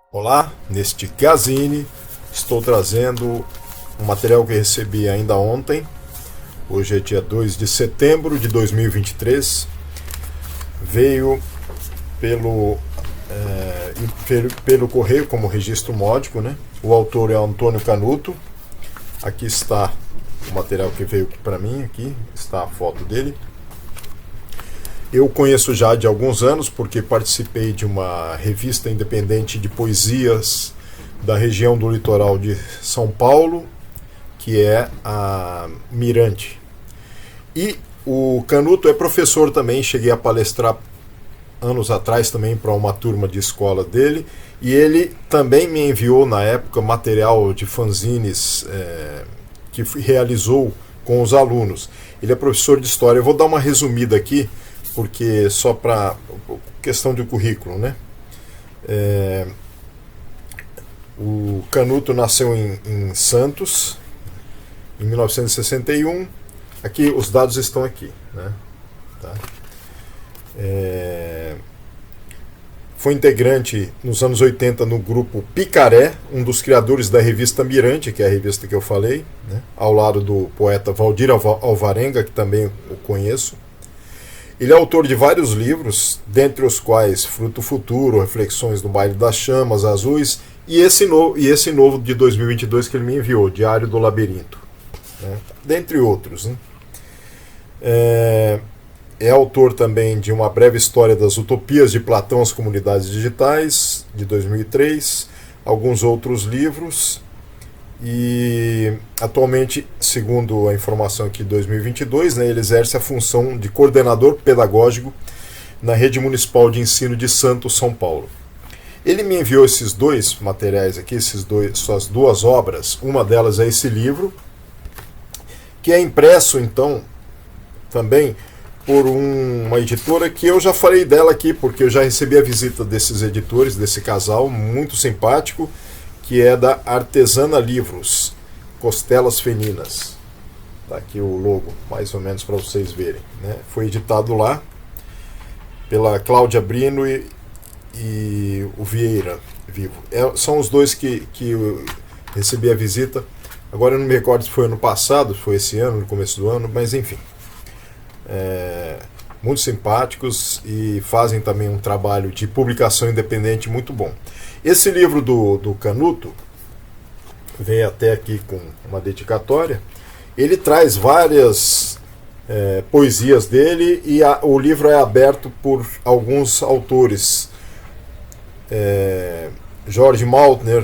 Olá, neste Gazine estou trazendo um material que recebi ainda ontem. Hoje é dia 2 de setembro de 2023. Veio pelo correio como registro módico, né? O autor é Antônio Canuto. Aqui está o material que veio para mim, aqui está a foto dele. Eu conheço já de alguns anos porque participei de uma revista independente de poesias da região do litoral de São Paulo, que é a Mirante. E o Canuto é professor também, cheguei a palestrar anos atrás também para uma turma de escola dele, e ele também me enviou na época material de fanzines que realizou com os alunos. Ele é professor de história. Eu vou dar uma resumida aqui, porque só para questão de currículo, né? O Canuto nasceu em Santos, em 1961. Aqui, os dados estão aqui, né? Tá? Foi integrante nos anos 80 no grupo Picaré, um dos criadores da revista Mirante, que é a revista que eu falei, né? Ao lado do poeta Valdir Alvarenga, que também o conheço. Ele é autor de vários livros, dentre os quais Fruto Futuro, Reflexões no Baile das Chamas Azuis e esse novo de 2022 que ele me enviou, Diário do Labirinto, né? Dentre outros, né? É autor também de Uma Breve História das Utopias de Platão às Comunidades Digitais, de 2003, alguns outros livros. E atualmente, segundo a informação aqui de 2022, né, ele exerce a função de coordenador pedagógico na Rede Municipal de Ensino de Santos, São Paulo. Ele me enviou esses dois materiais aqui, suas duas obras. Uma delas é esse livro, que é impresso então também por uma editora que eu já falei dela aqui, porque eu já recebi a visita desses editores, desse casal muito simpático, que é da Artesana Livros, Costelas Feninas. Está aqui o logo, mais ou menos para vocês verem, né? Foi editado lá pela Cláudia Brino e o Vieira Vivo. São os dois que eu recebi a visita. Agora eu não me recordo se foi ano passado, se foi esse ano, no começo do ano, mas enfim. Muito simpáticos e fazem também um trabalho de publicação independente muito bom. Esse livro do Canuto vem até aqui com uma dedicatória. Ele traz várias poesias dele e o livro é aberto por alguns autores. Jorge Maltner,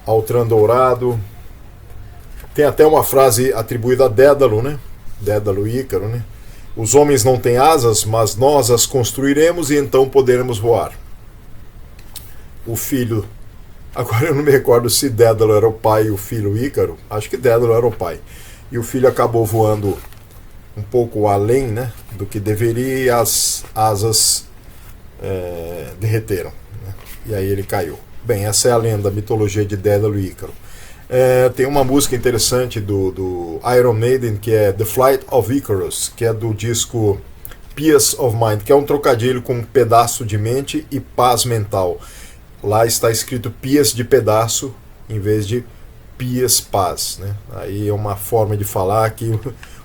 Altran Dourado. Tem até uma frase atribuída a Dédalo, né? Dédalo Ícaro, né? Os homens não têm asas, mas nós as construiremos e então poderemos voar. O filho, agora eu não me recordo se Dédalo era o pai e o filho Ícaro, acho que Dédalo era o pai. E o filho acabou voando um pouco além, né, do que deveria, e as asas derreteram, né, e aí ele caiu. Bem, essa é a lenda, a mitologia de Dédalo e Ícaro. Tem uma música interessante do Iron Maiden, que é The Flight of Icarus, que é do disco Peace of Mind, que é um trocadilho com pedaço de mente e paz mental. Lá está escrito peace de pedaço em vez de peace, paz, né? Aí é uma forma de falar que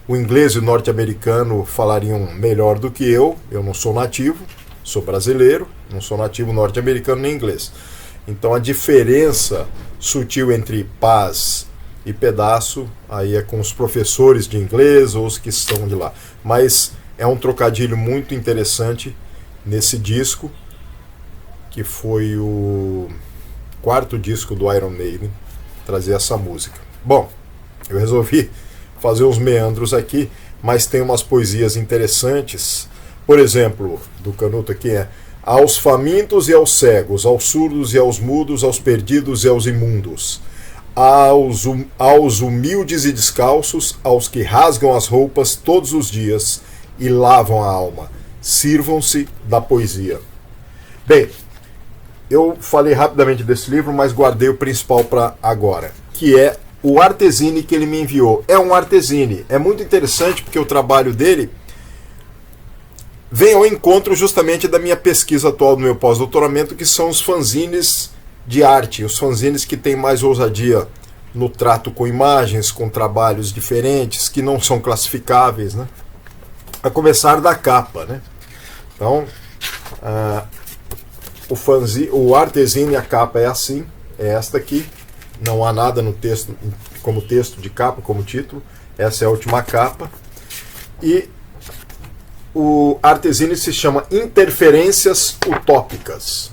o inglês e o norte-americano falariam melhor do que eu. Eu não sou nativo, sou brasileiro, não sou nativo norte-americano nem inglês. Então a diferença sutil entre paz e pedaço aí é com os professores de inglês ou os que são de lá. Mas é um trocadilho muito interessante nesse disco, que foi o quarto disco do Iron Maiden, trazer essa música. Bom, eu resolvi fazer uns meandros aqui, mas tem umas poesias interessantes. Por exemplo, do Canuto aqui aos famintos e aos cegos, aos surdos e aos mudos, aos perdidos e aos imundos, aos humildes e descalços, aos que rasgam as roupas todos os dias e lavam a alma, sirvam-se da poesia. Bem, eu falei rapidamente desse livro, mas guardei o principal para agora, que é o Artesine que ele me enviou. É um Artesine, é muito interessante porque o trabalho dele vem ao encontro justamente da minha pesquisa atual do meu pós-doutoramento, que são os fanzines de arte, os fanzines que têm mais ousadia no trato com imagens, com trabalhos diferentes, que não são classificáveis, né? A começar da capa, né? Então, o Artezine, a capa é assim, é esta aqui, não há nada no texto, como texto de capa, como título, essa é a última capa, e o Artezine se chama Interferências Utópicas.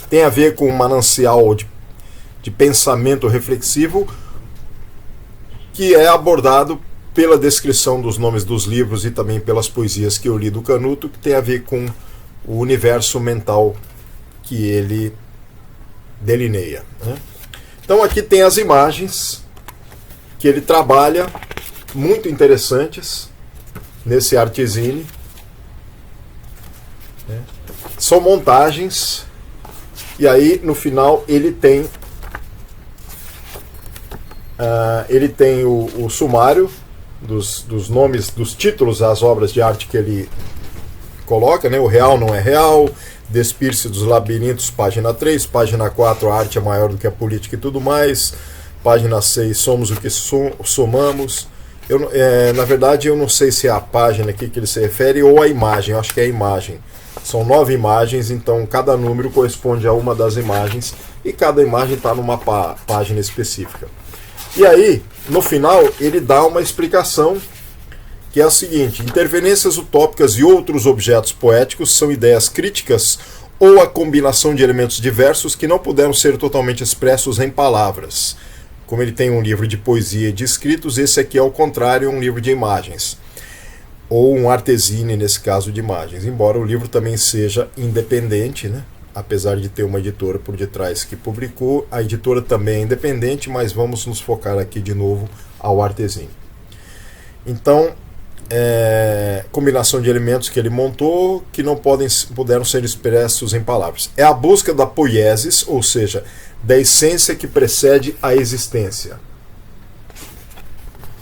Tem a ver com um manancial de pensamento reflexivo que é abordado pela descrição dos nomes dos livros e também pelas poesias que eu li do Canuto, que tem a ver com o universo mental que ele delineia, né? Então aqui tem as imagens que ele trabalha, muito interessantes, nesse Artezine, né? São montagens, e aí no final ele tem o sumário dos nomes, dos títulos das obras de arte que ele coloca, né? O Real Não É Real, Despir-se dos Labirintos, página 3, página 4, A Arte é Maior do que a Política e Tudo Mais, página 6, Somos o que somamos. Na verdade, eu não sei se é a página aqui que ele se refere ou a imagem, eu acho que é a imagem. São 9 imagens, então cada número corresponde a uma das imagens e cada imagem está numa página específica. E aí, no final, ele dá uma explicação que é a seguinte: interferências utópicas e outros objetos poéticos são ideias críticas ou a combinação de elementos diversos que não puderam ser totalmente expressos em palavras. Como ele tem um livro de poesia e de escritos, esse aqui, ao contrário, é um livro de imagens. Ou um Artezine, nesse caso, de imagens. Embora o livro também seja independente, né? Apesar de ter uma editora por detrás que publicou, a editora também é independente, mas vamos nos focar aqui de novo ao Artezine. Então, combinação de elementos que ele montou que não puderam ser expressos em palavras. É a busca da poiesis, ou seja, da essência que precede a existência.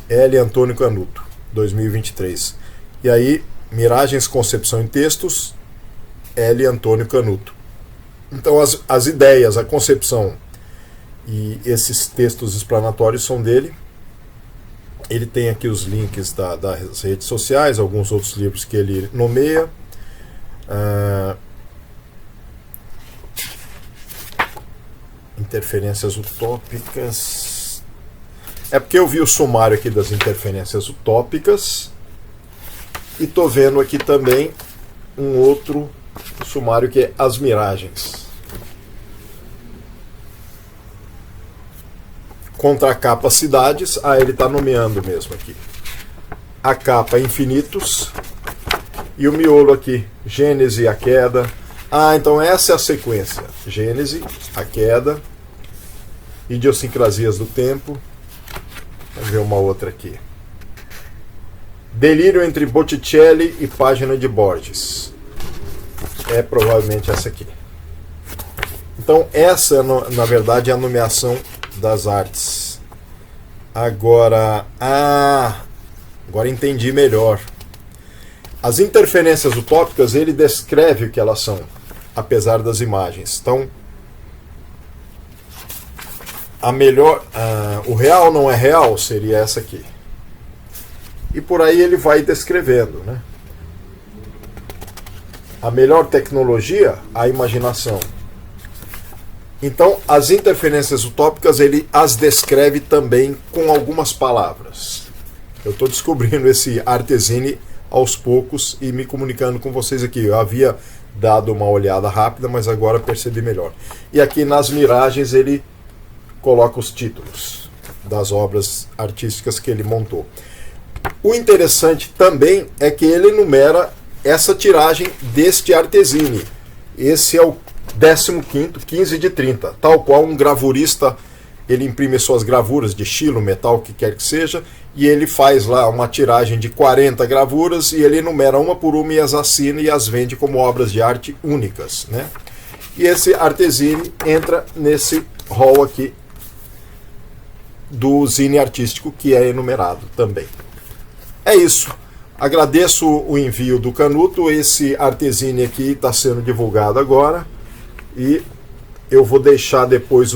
L. Antônio Canuto, 2023. E aí, Miragens, Concepção em Textos, L. Antônio Canuto. Então as ideias, a concepção e esses textos explanatórios são dele. Ele tem aqui os links das redes sociais, alguns outros livros que ele nomeia. Interferências utópicas. É porque eu vi o sumário aqui das interferências utópicas e estou vendo aqui também um outro sumário que é As Miragens. Contra a capa Cidades, ele está nomeando mesmo aqui. A capa Infinitos e o miolo aqui, Gênese, a Queda. Então essa é a sequência: Gênese, a Queda, Idiosincrasias do Tempo. Vamos ver uma outra aqui. Delírio entre Botticelli e Página de Borges. É provavelmente essa aqui. Então essa, na verdade, é a nomeação das artes. Agora entendi melhor. As interferências utópicas, ele descreve o que elas são, apesar das imagens. Então, o real não é real seria essa aqui. E por aí ele vai descrevendo, né? A melhor tecnologia, a imaginação. Então, as interferências utópicas, ele as descreve também com algumas palavras. Eu estou descobrindo esse Artezine aos poucos e me comunicando com vocês aqui. Eu havia dado uma olhada rápida, mas agora percebi melhor. E aqui nas Miragens ele coloca os títulos das obras artísticas que ele montou. O interessante também é que ele enumera essa tiragem deste Artezine. Esse é o 15º, 15 de 30, tal qual um gravurista, ele imprime suas gravuras de estilo, metal, o que quer que seja, e ele faz lá uma tiragem de 40 gravuras e ele enumera uma por uma e as assina e as vende como obras de arte únicas, né? E esse Artezine entra nesse hall aqui do zine artístico que é enumerado também. É isso. Agradeço o envio do Canuto. Esse Artezine aqui está sendo divulgado agora. E eu vou deixar depois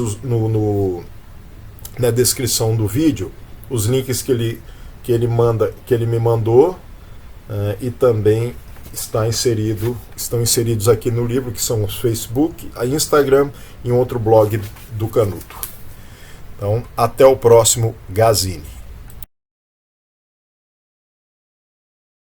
na descrição do vídeo os links que ele me mandou, e também estão inseridos aqui no livro, que são o Facebook, a Instagram e um outro blog do Canuto. Então, até o próximo Gazini.